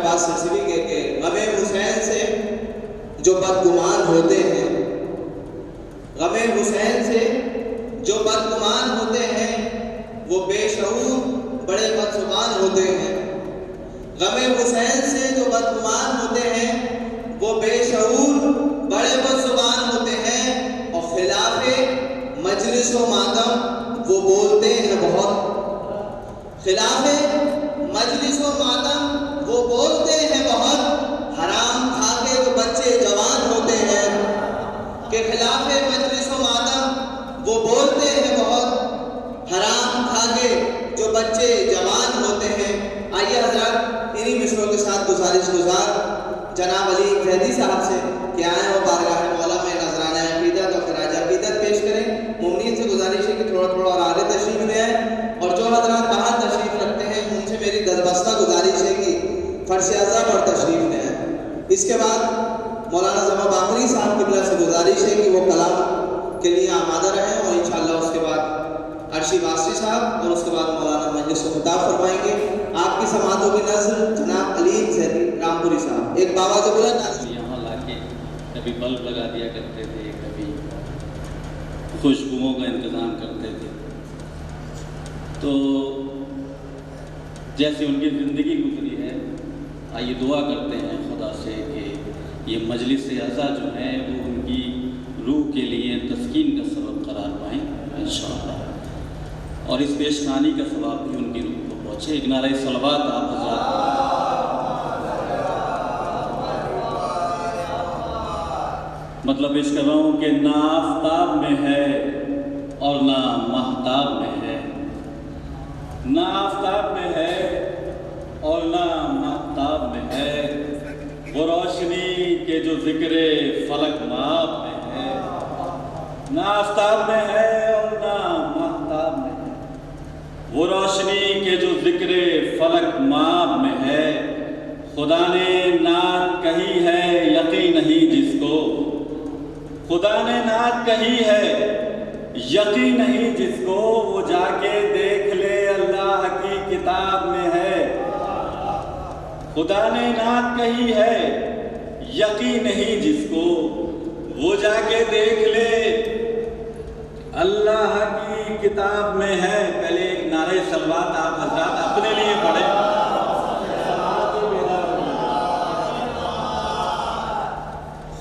بات سلسلی کہ غم حسین سے جو بدگمان ہوتے ہیں، غم حسین سے جو بدگمان ہوتے ہیں وہ بے شعور بڑے بدزبان ہوتے ہیں۔ غم حسین سے جو بدگمان ہوتے ہیں وہ بے شعور بڑے بدزبان ہوتے ہیں، اور خلاف مجلس و ماتم وہ بولتے ہیں بہت۔ خلاف مجلس و ماتم وہ بولتے ہیں بہت، حرام کھا کے جو بچے جوان ہوتے ہیں کہ خلاف مجلس و ماتم وہ بولتے ہیں بہت، حرام کھا کے جو بچے جوان ہوتے ہیں۔ آئیے حضرات انہی مصروں کے ساتھ گزارش گزار جناب علی زیدی صاحب سے کہ آئیں اور بارگاہ مولا میں نذرانہ عقیدت اور خراج عقیدت پیش کریں۔ مومنین سے گزارش ہے کہ تھوڑا تھوڑا اور آگے تشریف لے آئیں، اور جو حضرات باہر تشریف رکھتے ہیں ان سے میری دستبستہ گزارش ہے کہ فرش اعظم پر تشریف لے آئیں۔ اس کے بعد مولانا زما باقری صاحب قبلہ سے گزارش ہے کہ وہ کلام کے لیے آمادہ رہیں، اور انشاءاللہ اس کے بعد عرشی باسری صاحب اور اس کے بعد مولانا مجلس و خطاب فرمائیں گے۔ آپ کی سماعتوں کی نظر جناب علی زیدی رامپوری صاحب ایک بابا جو بلند یہاں لا کے کبھی بلب لگا دیا کرتے تھے، کبھی خوشبوؤں کا انتظام کرتے تھے۔ تو جیسے ان کی زندگی گزری ہے، آئیے دعا کرتے ہیں خدا سے کہ یہ مجلس اعزا جو ہیں وہ ان کی روح کے لیے تسکین کا سبب قرار پائیں انشاءاللہ، اور اس پیشخانی کا ثواب بھی ان کی روح کو پہنچے۔ ایک نعرہ صلوات آپ حضرات مطلب اس کر رہا ہوں کہ نہ آفتاب میں ہے اور نہ مہتاب میں ہے، نہ آفتاب میں ہے اور نہ مہتاب میں ہے، وہ روشنی کے جو ذکر فلک ماب میں ہے، نہ آفتاب میں ہے اور نہ مہتاب میں ہے، وہ روشنی کے جو ذکر فلک ماب میں ہے، خدا نے نعت کہی ہے یقین نہیں جس کو، خدا نے نعت کہی ہے یقین نہیں جس کو، وہ جا کے دیکھ لے اللہ کی کتاب میں ہے۔ خدا نے نعت کہی ہے یقین نہیں جس کو، وہ جا کے دیکھ لے اللہ کی کتاب میں ہے۔ پہلے ایک نعرہ صلوات آپ حضرات اپنے لیے پڑھیں۔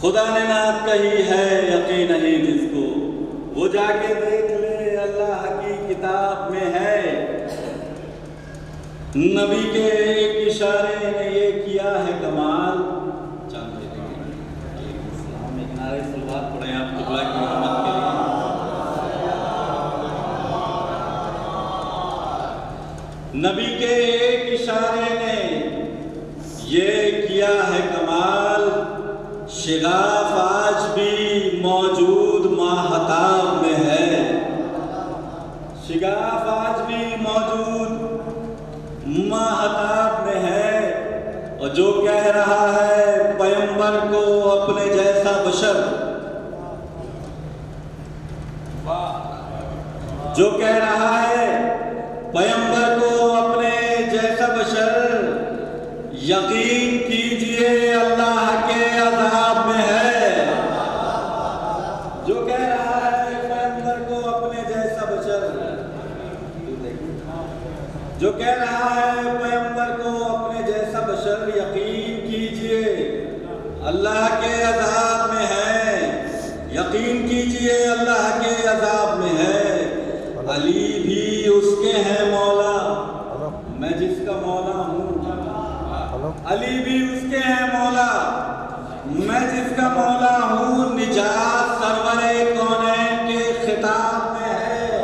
خدا نے نعت کہی ہے یقین نہیں جس کو، وہ جا کے دیکھ لے اللہ کی کتاب میں ہے۔ نبی کے ایک اشارے نے یہ کیا ہے کمال، ایک نعرہ صلوات پڑھیں آپ قبلہ کی رحمت کے لیے۔ نبی کے ایک اشارے نے یہ کیا ہے کمال، شغاف آج بھی موجود ماہتاب میں ہے، شغاف آج بھی موجود ماہتاب میں ہے، اور جو کہہ رہا ہے پیغمبر کو اپنے جیسا بشر، جو کہہ رہا ہے پیغمبر کو اپنے جیسا بشر، یقین کیجئے اللہ کے عذاب میں ہے۔ جو کہہ رہا ہے پیغمبر کو اپنے جیسا بشر، جو کہہ رہا ہے پیغمبر کو اپنے جیسا بشر، یقین کیجئے اللہ کے عذاب میں ہے، یقین کیجئے اللہ کے عذاب میں ہے۔ علی بھی اس کے ہیں مولا، میں جس کا مولا ہوں، علی بھی اس کے ہیں مولا، میں جس کا مولا ہوں، نجات سرور کونین کے خطاب میں ہے،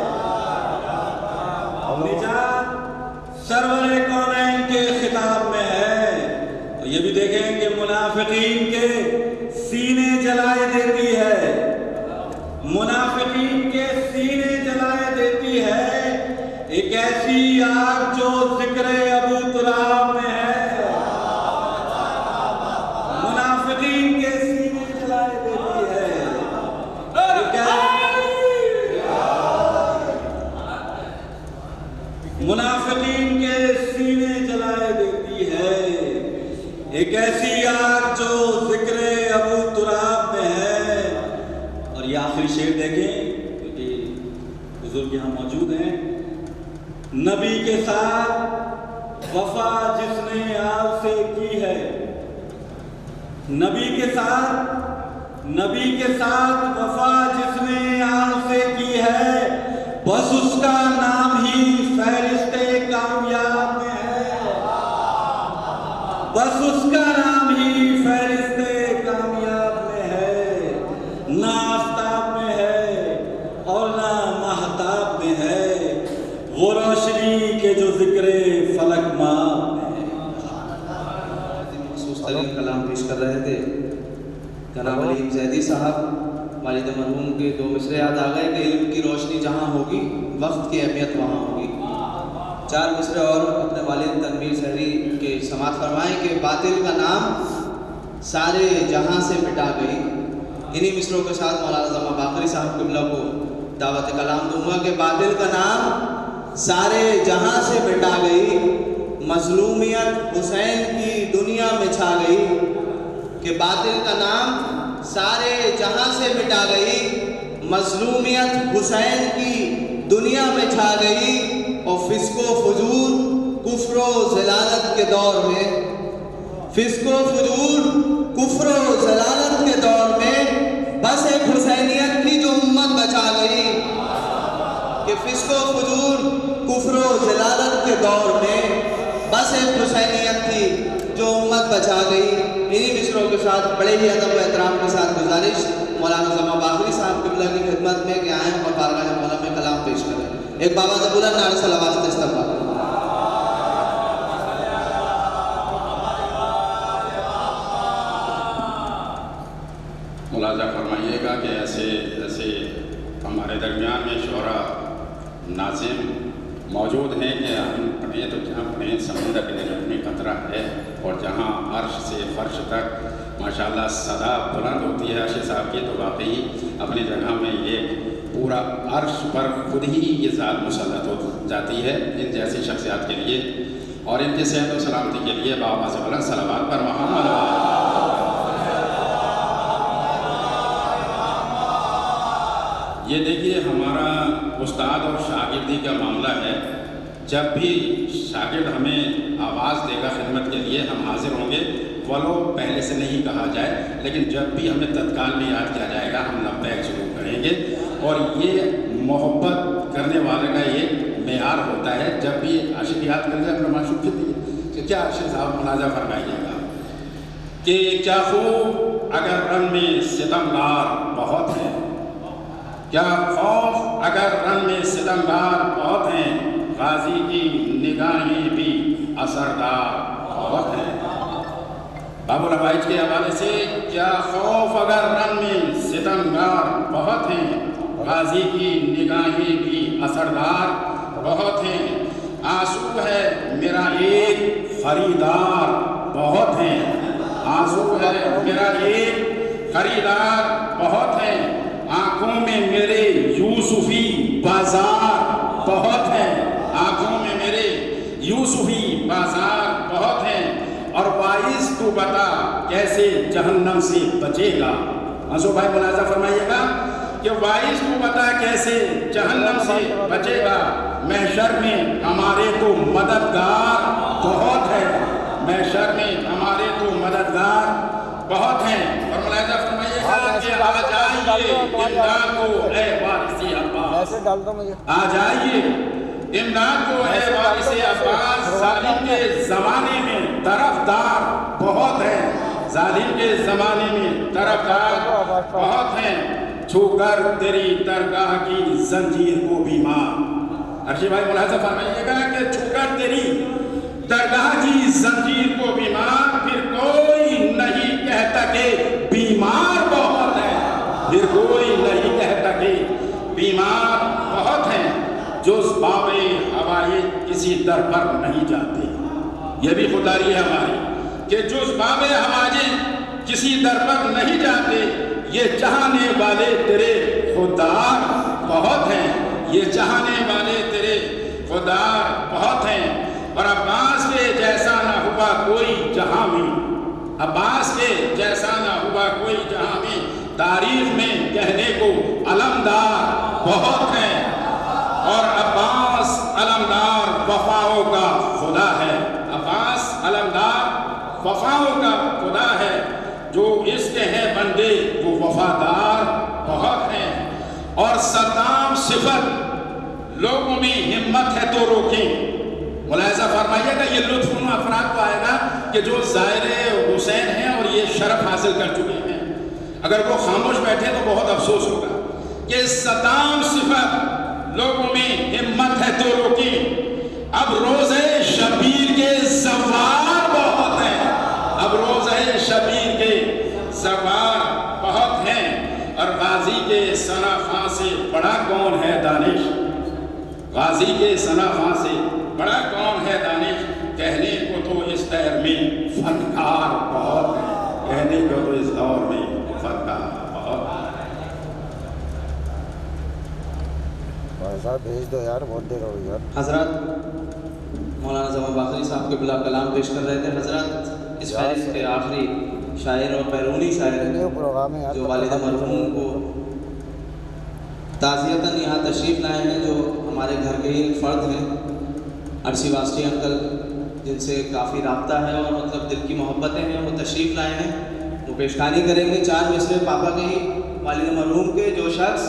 نجات سرور کونین کے خطاب میں ہے۔ تو یہ بھی دیکھیں کہ منافقین کے سینے جلائے دیتی ہے، منافقین کے سینے جلائے دیتی ہے، ایک ایسی آگ جو ذکر ابو تراب میں ہے، منافقین کے سینے جلائے دیتی ہے، منافقین کے سینے جلائے دیتی ہے، ایک ایسی آگ جو ذکر ابو تراب میں ہے. اور یہ آخری شعر دیکھیں کیونکہ بزرگ یہاں موجود ہیں. نبی کے ساتھ وفا جس نے آپ سے کی ہے، نبی کے ساتھ وفا جس نے آپ سے کی ہے، بس اس کا نام ہی فہرست کامیاب میں ہے. بس اس کا نام ہی فہرست کامیاب میں ہے. نہ آفتاب میں ہے اور نہ مہتاب میں ہے، وہ روشنی کے جو ذکر فلک ماں میں ہے. مخصوص ترین کلام پیش کر رہے تھے جناب علیم زیدی صاحب. والد مرحوم کے 2 مصرے یاد آ گئے کہ علم کی روشنی جہاں ہوگی وقت کی اہمیت وہاں ہوگی. 4 مصرے اور اپنے والد تنویر سحری کے سماعت فرمائیں کہ باطل کا نام سارے جہاں سے مٹا گئی. انہی مصروں کے ساتھ مولانا زمان باقری صاحب قبلہ کو دعوت کلام دوں گا کہ باطل کا نام سارے جہاں سے مٹا گئی، مظلومیت حسین کی دنیا میں چھا گئی. کہ باطل کا نام سارے جہاں سے مٹا گئی، مظلومیت حسین کی دنیا میں چھا گئی. اور فسق و فجور کفر و ضلالت کے دور میں، فسق و فجور کفر و ضلالت کے دور میں بس ایک حسینیت کی جو امت بچا گئی. کہ فسق و فجور کفر و ضلالت کے دور میں بس ایک حسینیت تھی جو امت بچا گئی. انہی مصروں کے ساتھ بڑے ہی ادب و احترام کے ساتھ گزارش مولانا زمان باقری صاحب قبلہ کی خدمت میں کہ آئیں اور بارگاہ مولا میں کلام پیش کریں. ایک بابا بلند نعرہ صلوات سے استقبال. ملاحظہ فرمائیے گا کہ ایسے ہمارے درمیان میں شعراء ناظم موجود ہیں کہ ہم پڑھیں تو جہاں پڑھیں سمندر کے اپنی قطرہ ہے، اور جہاں عرش سے فرش تک ماشاءاللہ صدا بلند ہوتی ہے عرش صاحب کی، تو واقعی اپنی جگہ میں یہ پورا عرش پر خود ہی یہ ذات مسلط ہو جاتی ہے ان جیسی شخصیات کے لیے، اور ان کے صحت و سلامتی کے لیے بابا سے بلند صلوات پر محمد. یہ دیکھیے ہمارا استاد اور شاگردی کا معاملہ ہے. جب بھی شاگرد ہمیں آواز دے گا خدمت کے لیے ہم حاضر ہوں گے، ولو پہلے سے نہیں کہا جائے، لیکن جب بھی ہمیں تتکال میں یاد کیا جائے گا ہم لبیک ضرور کریں گے. اور یہ محبت کرنے والے کا ایک معیار ہوتا ہے. جب بھی عاشق یاد کر جائے اپنا معشوق کے لیے کہ کیا عاشق صاحب ملاحظہ فرمائیے گا کہ کیا خوب اگر رن میں ستمگار بہت ہیں، کیا خوف اگر رن میں ستمگار بہت ہیں، غازی کی نگاہیں بھی اثردار بہت ہیں. باب العوائج کے حوالے سے کیا خوف اگر رن میں ستمگار بہت ہیں، غازی کی نگاہیں بھی اثردار بہت ہیں. آنسو ہے میرا ایک خریدار بہت ہیں، آنسو ہے میرا ایک خریدار بہت ہیں. آنکھوں میں میرے یوسفی بازار بہت ہیں، آنکھوں میں میرے یوسفی بازار بہت ہیں. اور وائس تو بتا کیسے جہنم سے بچے گا. منصور بھائی ملاحظہ فرمائیے گا کہ وائس تو بتا کیسے جہنم سے بچے گا. محشر میں ہمارے تو مددگار بہت ہے، محشر میں ہمارے تو مددگار بہت ہیں. اور ملاحظہ فرمائیے گا کہ آ جائیے امداد کو اے وارث عباس، آ جائیے امداد کو اے وارث عباس. ظالم کے زمانے میں طرفدار بہت ہیں، ظالم کے زمانے میں طرفدار بہت ہیں. چھو کر تیری درگاہ کی زنجیر کو بیمار. عرشی بھائی ملاحظہ فرمائیے گا کہ چھو کر تیری درگاہ کی زنجیر کو بیمار. پھر کوئی نہیں کہتا کہ بیمار بہت ہے، پھر کوئی نہیں کہتا کہ بیمار بہت ہیں. جو باب حوائج کسی در پر نہیں جاتے، یہ بھی خودداری ہے ہماری کہ جو باب حوائج کسی در پر نہیں جاتے. یہ چاہنے والے تیرے خوددار بہت ہیں، یہ چاہنے والے تیرے خوددار بہت ہیں. اور عباس کے جیسا نہ ہوا ہوا کوئی جہاں میں، عباس کے جیسا نہ ہوا کوئی جہاں میں، تاریخ میں کہنے کو علمدار بہت ہے، اور عباس علمدار وفاؤں کا خدا ہے، عباس علمدار وفاؤں کا خدا ہے، جو اس کے ہیں بندے وہ وفادار بہت ہیں، اور صدام صفت لوگوں میں ہمت ہے تو روکیں۔ ملاحظہ فرمائیے گا یہ لطف ان افراد کو آئے گا کہ جو زائر حسین ہیں اور یہ شرف حاصل کر چکے ہیں، اگر وہ خاموش بیٹھے تو بہت افسوس ہوگا کہ صدام صفت لوگوں میں ہمت ہے تو روکیں۔ اب روزے شبیر کے زوار بہت ہیں، اب روزے شبیر کے زوار بہت ہیں، اور غازی کے ثنا خاں سے بڑا کون ہے دانش، غازی کے ثنا خاں سے بڑا کون ہے دانش، کہنے کو تو اس دور میں فنکار بہت ہے، کہنے کو تو اس دور میں فنکار بہت ہے۔ صاحب بھیج دو یار، بہت دیر ہو گئی یار۔ حضرات مولانا زمان باقری صاحب کے بلا کلام پیش کر رہے تھے۔ حضرات اس فہرست کے آخری شاعر اور بیرونی شاعر ہیں جو والد مرحوم کو تعزیتاً یہاں تشریف لائے ہیں، جو ہمارے گھر کے ہی ایک فرد ہیں، عرشی واسطی انکل، جن سے کافی رابطہ ہے اور مطلب دل کی محبتیں ہیں، وہ تشریف لائے ہیں، وہ پیشکانی کریں گے 4 مصرے پاپا کے ہی والد مرحوم کے۔ جو شخص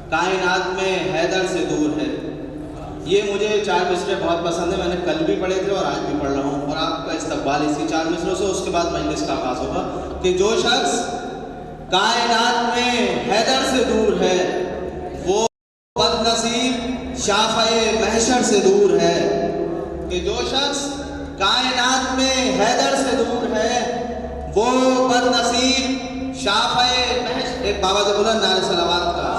کائنات میں حیدر سے دور ہے، یہ مجھے 4 مصرے بہت پسند ہیں، میں نے کل بھی پڑھے تھے اور آج بھی پڑھ رہا ہوں، اور آپ کا استقبال اسی 4 مصروں سے، اس کے بعد مجلس کا آغاز ہوگا کہ جو شخص کائنات میں حیدر سے دور ہے وہ بد نصیب شافع محشر سے دور ہے، کہ جو شخص کائنات میں حیدر سے دور ہے وہ بد نصیب شافع محشر۔ ایک بابا سے بلند نعرہ صلوات کا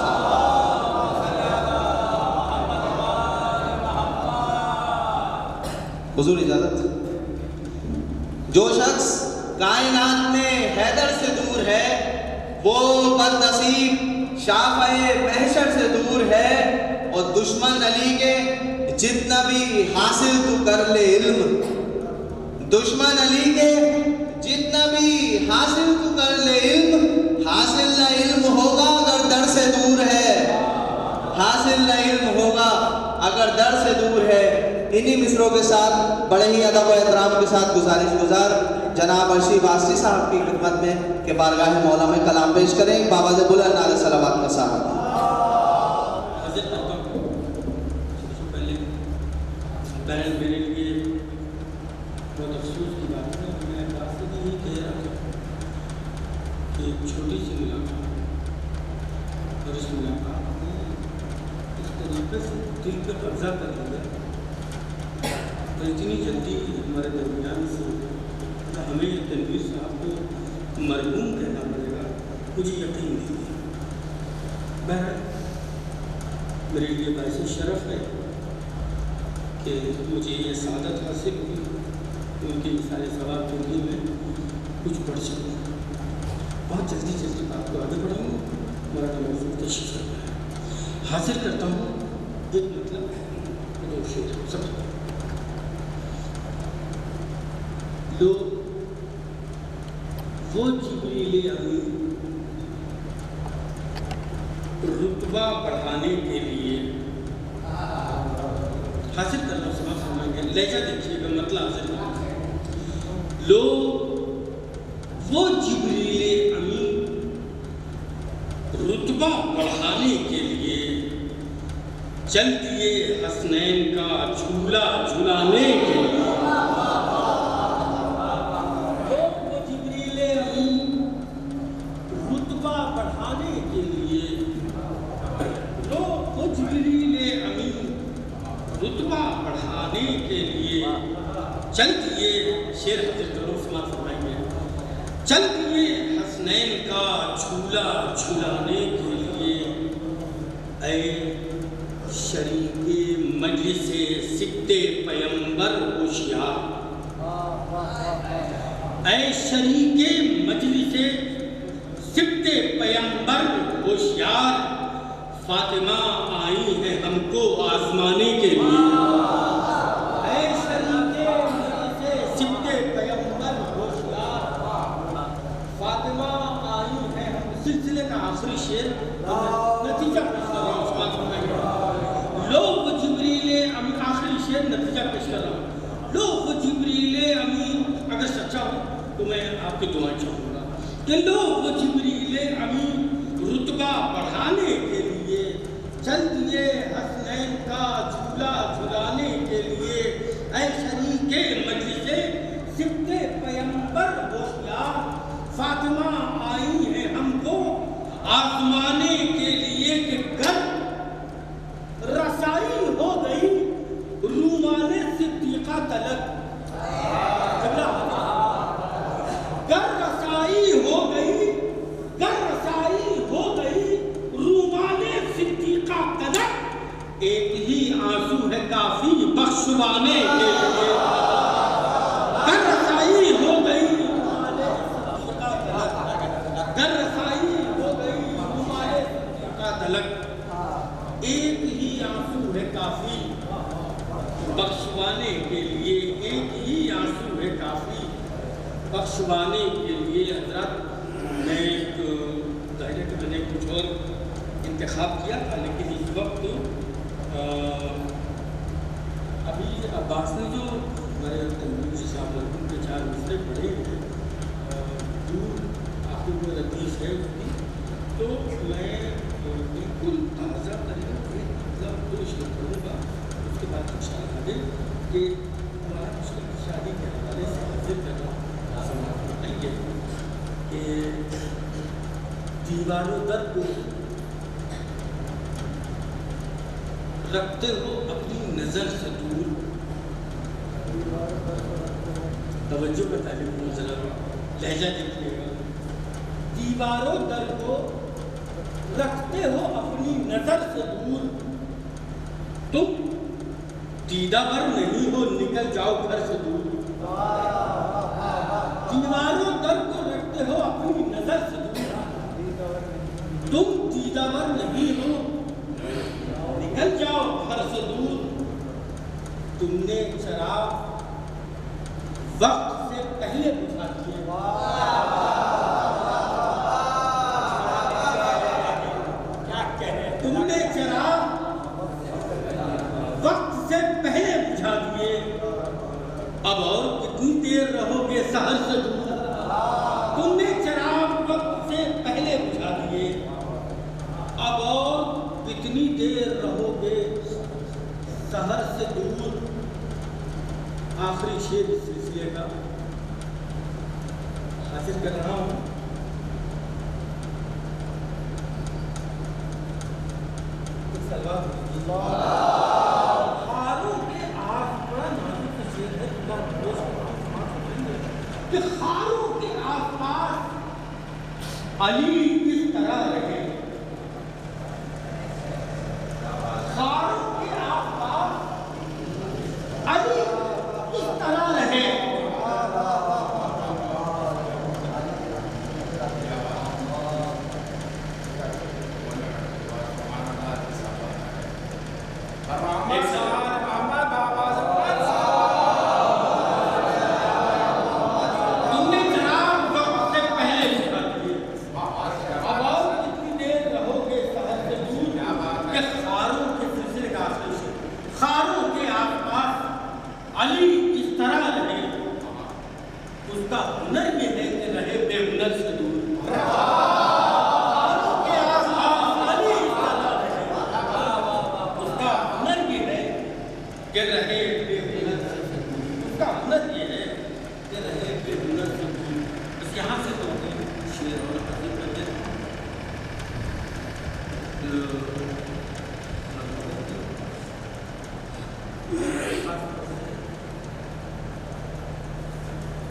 حضور اجازت۔ جو شخص کائنات میں حیدر سے دور ہے وہ بد نصیب شافع محشر سے دور ہے، اور دشمن علی کے جتنا بھی حاصل تو کر لے علم، دشمن علی کے جتنا بھی حاصل تو کر لے علم، حاصل نہ علم ہوگا اگر در سے دور ہے، حاصل نہ علم ہوگا اگر در سے دور ہے۔ انہی مصروں کے ساتھ بڑے ہی ادب و احترام کے ساتھ گزارش گزار جناب عرشی واسطی صاحب کی خدمت میں کہ بارگاہ مولا میں کلام پیش کریں۔ بابا سے بلند نعرہ صلوات کا صاحب۔ پہلے میرے لیے بہت افسوس کی بات ہے، میں بات سے یہی کہہ رہا تھا کہ ایک چھوٹی سی ملاقات، اور اس ملاقات نے اس طریقے سے دل پہ قبضہ کر لیا اور اتنی جلدی ہمارے درمیان سے ہمیں یہ تنویر صاحب کو مرحوم کہنا پڑے گا، مجھے یقین نہیں ہے۔ بہرحال میرے لیے باعث شرف ہے کہ مجھے یہ سعادت حاصل ہوئی کہ ان کے مثال ثواب کے لیے میں کچھ پڑھ سکوں۔ بہت جلدی بات کو آگے بڑھاؤں گا، مولانا محفوظ تشریف رکھنا ہے۔ حاصل کرتا ہوں ایک مطلب دو شعر سب لوگ وہ جبریل امین رتبہ بڑھانے کے لیے حاصل کرنا سمجھ فرمائیں گے، لہجہ دیکھیے گا، مطلب حاصل کرنا۔ لوگ وہ جبریل امین رتبہ بڑھانے کے لیے چل دیے حسنین کا جھولا جھولانے کے لیے۔ وہ جبریل امین رتبہ بڑھانے کے لیے، وہ جبریل امین رتبہ بڑھانے کے لیے چل دیے، شیر حضرت ضرور سماعت فرمائیں گے، چل دیے حسنین کا جھولا جھولانے کے لیے۔ اے شریک مجلس سبت پیمبر ہوشیار، اے شریک مجلس سبت پیمبر ہوشیار، فاطمہ آئی ہے ہم کو آزمانے کے لیے۔ اے شریک مجلس سبت کا آخری شعر نتیجہ پیش کر رہا ہوں، سماعت فرمائیے۔ لو وہ جبریل امی، آخری شعر نتیجہ پیش کر رہا ہوں۔ لو وہ جبریل امی، اگر سچا ہو تو میں آپ کی دعائیں چاہوں گا کہ لو وہ جبریل امی رتبہ بڑھانے کے لیے چل دیے حسنین کا جھولا جھلانے کے لیے، اے شریک مجلس صفت پیمبر ہوشیار، فاطمہ آئی ہے ہم کو آزمانے کے لیے کہ گر رسائی ہو گئی رومان صدیقہ تلک، گر رسائی ہو گئی، گر رسائی ہو گئی رومان صدیقہ تلک، ایک ہی آنسو ہے کافی بخشوانے کے لیے، گر رسائی ہو گئی رومان صدیقہ تلک، گر رسائی ہو گئی رومان صدیقہ تلک، ایک ہی آنسو ہے کافی بخشوانے کے لیے، ایک ہی آنسو ہے کافی بخشوانے کے لیے۔ حضرات میں ایک ظاہر ہے کہ میں نے کچھ اور انتخاب کیا تھا، لیکن اس وقت ابھی عباس نے جو ہمارے تنظیم صاحب مرحوم کے 4 مصرے پڑھے ہیں، دور آخر میں ردیف ہے اس کی، تو میں بالکل تازہ ترین دو شعر پڑھوں گا، اس کے بعد کچھ آگے کہ ہمارا مسلم کی شادی کے حوالے سے حاضر کرنا ہے کہ دیواروں در کو رکھتے ہو اپنی نظر سے دور، توجہ کا طالب علم ذرا لہجہ دیکھیے گا، دیواروں در کو رکھتے ہو اپنی نظر سے دور، تم دیدہ ور نہیں ہو نکل جاؤ گھر سے دور، دیواروں در کو رکھتے ہو اپنی نظر سے دور، تم دیدہ ور نہیں ہو نکل جاؤ گھر سے دور، تم نے چراغ وقت سے پہلے بجھا دیے، تم نے چراغ وقت سے پہلے بجھا دیے، اب اور کتنی دیر رہو گے سحر سے دور، تم نے چراغ وقت سے پہلے بجھا دیے، اب اور کتنی دیر رہو گے سحر سے دور۔ آخری شعر اس سلسلے کا حاصل کر رہا ہوں، خاروں کے آس بڑا نازک شعر ہے، کہ خاروں کے آس پاس علی کس طرح رہے، خاروں کے آس پاس علی کس طرح رہے،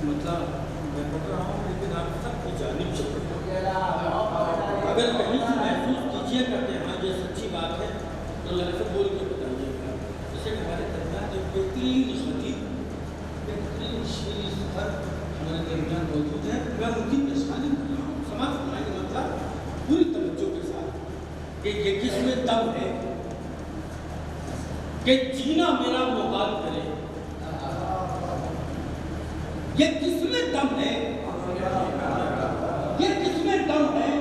مطلب میں پڑھ رہا ہوں لیکن آپ سب کی جانب سے اگر کہیں سے محسوس کیجیے کرتے ہیں یہ سچی بات ہے تو اللہ سے بول کے بتائیے گا۔ جیسے ہمارے درمیان ایک بہترین خطیب، بہترین شعری سفر ہمارے درمیان موجود ہے، میں ان کی نشانی کر رہا ہوں، سماعت فرمائیے مطلب پوری توجہ کے ساتھ کہ یہ کس میں دم ہے کہ جینا میرا محال کرے، یہ کس میں دم ہے، یہ کس میں دم ہے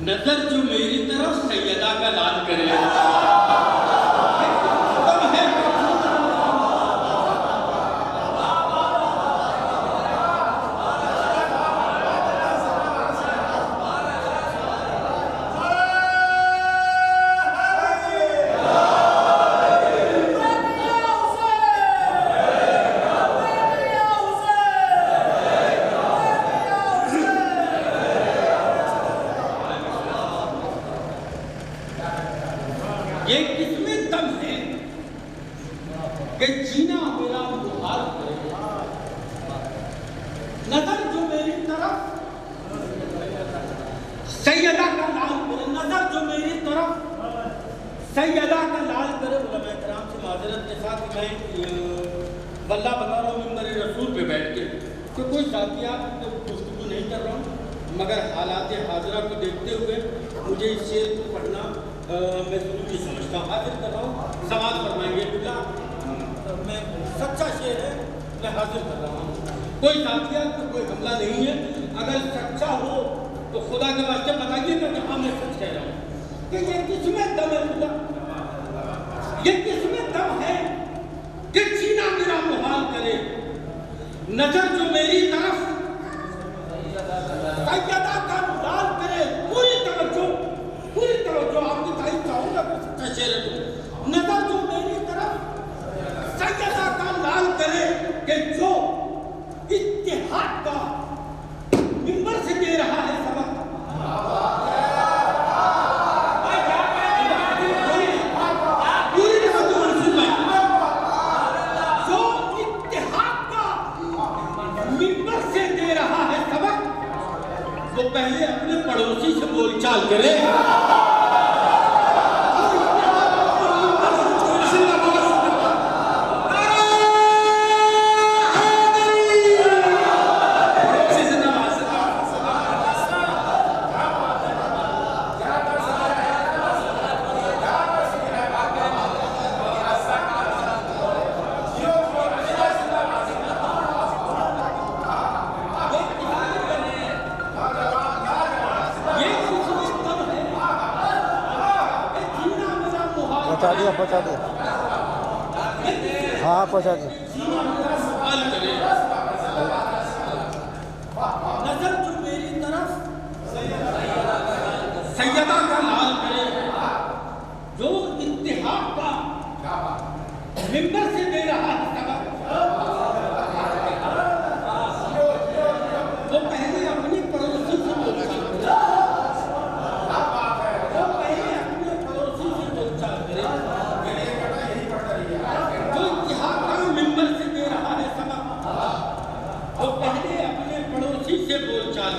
نظر جو میری طرف سیدہ کا لال کرے یہ کس میں دم ہے کہ جینا میرا محال کرے نظر جو میری طرف سیدہ کا لال کرے نظر جو میری طرف سیدہ کا لال کرے علماء کرام سے معذرت کے ساتھ میں واللہ بتا رہا ہوں ممبر رسول پہ بیٹھ کے کہ کوئی ذاتیات گفتگو نہیں کر رہا ہوں مگر حالات حاضرہ کو دیکھتے ہوئے مجھے اس شعر کو پڑھنا میں ضروری سمجھتا ہوں حاضر کر رہا ہوں سماعت فرمائیں گے بلا میں سچا شعر ہے میں حاضر کر رہا ہوں کوئی ذاتیات کو کوئی حملہ نہیں ہے اگر سچا ہو تو خدا کے واسطے بتائیے گا کہ ہاں میں سچ کہہ رہا ہوں کہ یہ کس میں دم ہے خدا یہ کس میں دم ہے کہ جینا میرا محال کرے نظر جو میری طرف سیدہ کا لال کرے پوری توجہ آپ کی تعریف چاہوں گا سچا شعر ہے نظر جو میری طرف سیدہ کا لال کرے کہ جو اتحاد کا منبر سے دے رہا ہے سبق پوری توجہ منصور بھائی جو اتحاد کا منبر سے دے رہا ہے سبق وہ پہلے اپنے پڑوسی سے بول چال کرے پہنچا دیا ہاں پہنچا دیا نظر جو میری طرف سیدہ کا لال کرے جو اتحاد کا منبر سے دے رہا ہے وہ پہلے اپنی پڑوسی سے بولتا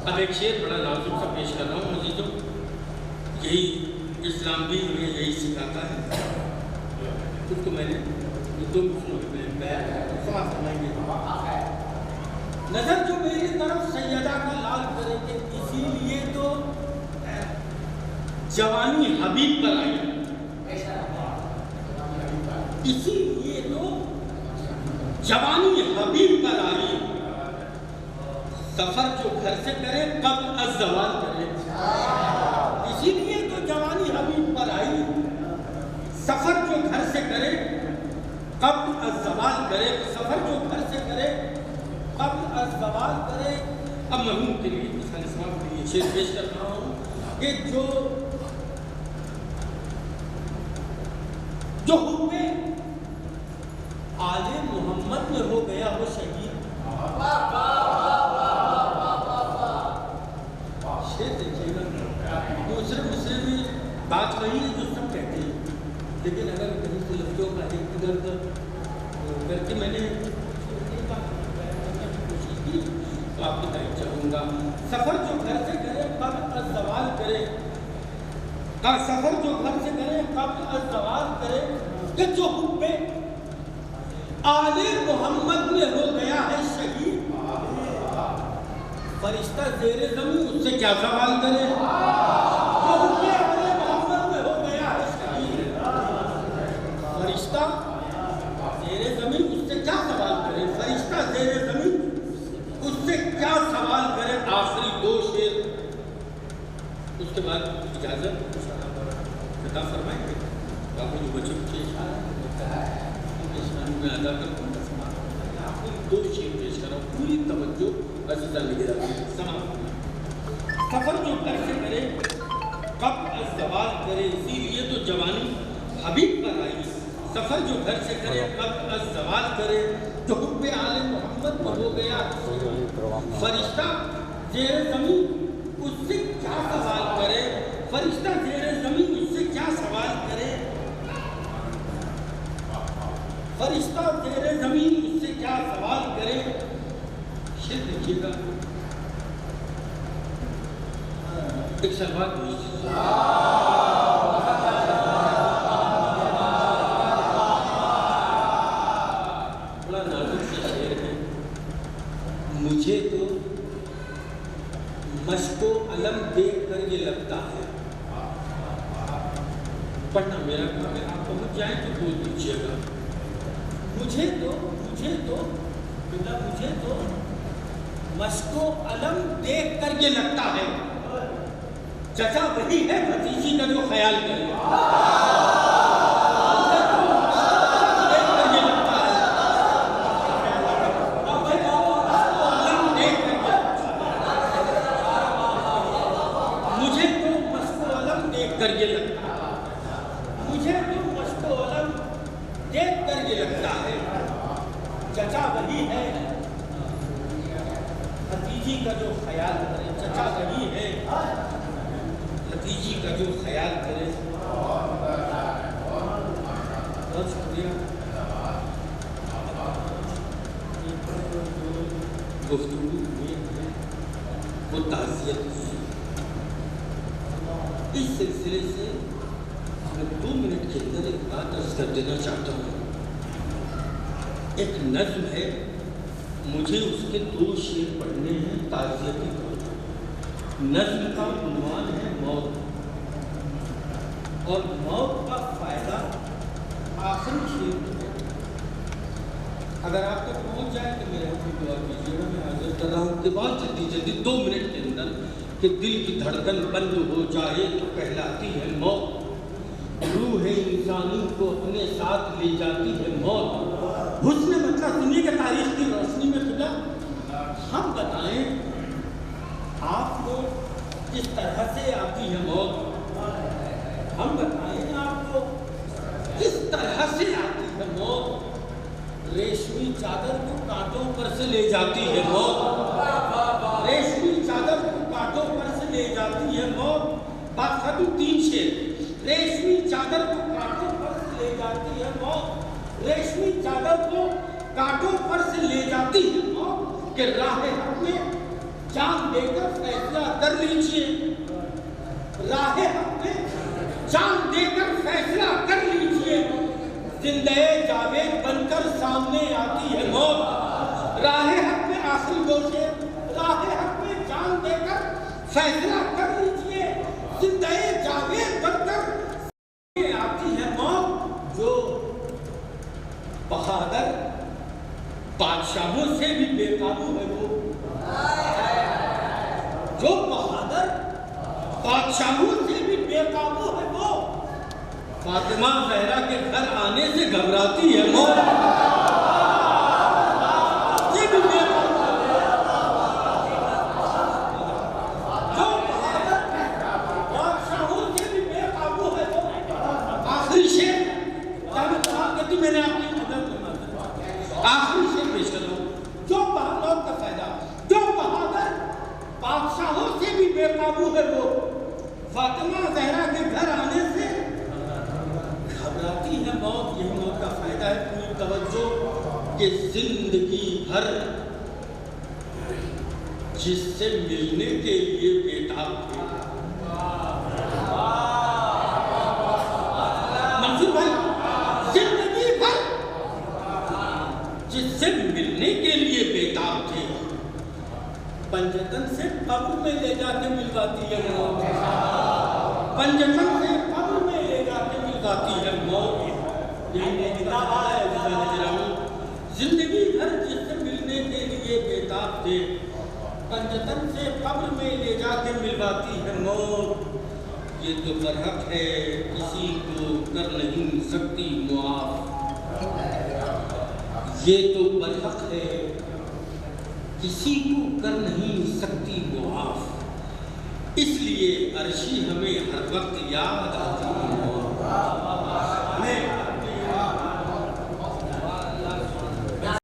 اب ایک شعر بڑا لازم سا پیش کر رہا ہوں عزیزوں یہی اسلام بھی ہمیں یہی سکھاتا ہے خود کو میں نے دو سماعت فرمائیں گے نظر جو میری طرف سیدہ کا لال کرے کہ اسی لیے تو جوانی حبیب پر آئی اسی لیے تو جوانی حبیب پر آئی سفر جو گھر سے کرے قبل از زوال کرے اسی لیے تو جوانی حبیب پر آئی سفر جو گھر سے کرے قبل از زوال کرے سفر جو گھر سے کرے قبل از زوال کرے اب مرحوم کے لیے مثال اسلام کے لیے شعر پیش کر رہا ہوں کہ جو ہوئے آل محمد میں ہو گیا وہ شہید دوسرے میں بات وہی ہے جو سب کہتے ہیں لیکن اگر کہیں سے لفظوں کا ایک ادھر ادھر کر کے میں نے کوشش کی تو آپ کی تعریف چاہوں گا سفر جو گھر سے کرے قبل از زوال کرے سفر جو گھر سے کرے قبل از زوال کرے کہ جو حب آل محمد میں ہو گیا ہے شہید فرشتہ زیر زمین اس سے کیا سوال کرے جو حب آل محمد میں ہو گیا ہے شہید فرشتہ زیر زمین اس سے کیا سوال کرے فرشتہ زیر زمین اس سے کیا سوال کرے آخری دو شعر اس کے بعد اجازت عطا فرمائیں گے. باقی جو بچوں کے میں ادا کرتا ہوں آپ کو 2 شعر پیش کر رہا ہوں. پوری توجہ عزیزہ نگرانی سماعت. سفر جو گھر سے کرے کب الزوال کرے، اسی لیے تو جوانی حبیب پر آئی. سفر جو گھر سے کرے کب الزوال کرے، جو حب آل محمد میں ہو گیا فرشتہ زیر زمین اس سے کیا سوال کرے. فرشتہ زیر زمین اس سے کیا سوال کرے، فرشتہ زیر زمین اس سے کیا سوال کرے. شعر دیکھیے گا. ایک سلوات بڑا نازک سے شعر ہے. مجھے تو مشق و علم دیکھ کر یہ لگتا ہے. پڑھنا میرا کام ہے، آپ پہنچ جائیں تو بول دیجیے گا. مجھے تو مشق و علم دیکھ کر یہ لگتا ہے چچا وہی ہے بھتیجی کا جو خیال کرے. مجھے تو مشق و علم دیکھ کر یہ لگتا ہے، مجھے تو مشق و علم دیکھ کر یہ لگتا ہے چچا وہی ہے بھتیجی کا جو خیال کرے. چچا وہی ہے بھتیجی کا جو خیال کرے. بہت شکریہ. گفتگو ہوئی ہے وہ تعزیت کی. اس سلسلے سے میں 2 منٹ کے اندر ایک بات عرض کر دینا چاہتا ہوں. ایک نظم ہے، مجھے اس کے 2 شعر پڑھنے ہیں تعزیتی طور پر. نظم کا عنوان ہے موت، اور موت کا فائدہ آخری شعر میں. اگر آپ تک پہنچ جائے تو میرے ہاتھ میں دعا کیجیے گا. میں حاضر کر رہا ہوں کہ بہت جلدی 2 منٹ کے اندر کہ دل کی دھڑکن بند ہو جائے تو کہلاتی ہے موت. روح انسانی کو اپنے ساتھ لے جاتی ہے موت. حسن مطلب سنیے کہ تاریخ کی روشنی میں خدا ہم بتائیں آپ کو کس طرح سے آتی ہے موت. ہم بتائیں آپ کو کس طرح سے آتی ہے موت. ریشمی چادر کو کانٹوں پر سے لے جاتی ہے موت. ریشمی چادر کو کانٹوں پر سے لے جاتی ہے موت. بات ختم. 3 شعر. ریشمی چادر کو کانٹوں پر سے لے جاتی ہے موت. ریشمی چادر کو کانٹوں پر سے لے جاتی ہے موت. کہ راہ حق میں جان دے کر فیصلہ کر لیجئے. راہ حق میں جان دے کر فیصلہ کر لیجئے. زندہ جاوید بن کر سامنے آتی ہے موت. راہ حق میں آخری 2 شعر. راہ حق میں جان دے کر فیصلہ کر لیجئے. زندہ جاوید بن کر سامنے آتی ہے موت. جو بہادر بادشاہوں سے بھی بے قابو ہے وہ، جو بہادر بادشاہوں سے بھی بے قابو ہے وہ، فاطمہ زہرا کے گھر آنے سے گھبراتی ہے موت. یہ بھی بے قابو ہے. جو بہادر بادشاہوں سے بھی بے قابو ہے وہ. آخری شعر میں نے آپ کی مدد میں آخری شعر پیش کر رہا ہوں. جو بہادر کا فائدہ، جو بہادر بادشاہوں سے بھی بے قابو ہے وہ، فاطمہ زہرا کے گھر آنے سے گھبراتی ہے موت. یہ موت کا فائدہ ہے. پوری توجہ کہ زندگی بھر جس سے ملنے کے لیے بےتاب تھے. منصور بھائی، زندگی بھر جس سے ملنے کے لیے بےتاب تھے، پنجتن سے قبر میں لے جا کے ملواتی ہے موت. پنجتن سے قبر میں لے جا کے ملواتی ہے موت. زندگی بھر جس سے ملنے کے لیے بےتاب تھے، پنجتن سے قبر میں لے جا کے ملواتی ہے موت. یہ تو برحق ہے کسی کو کر نہیں سکتی معاف، یہ تو برحق ہے کسی کو کر نہیں سکتی معاف، اس لیے عرشی ہمیں ہر وقت یاد آتی ہے۔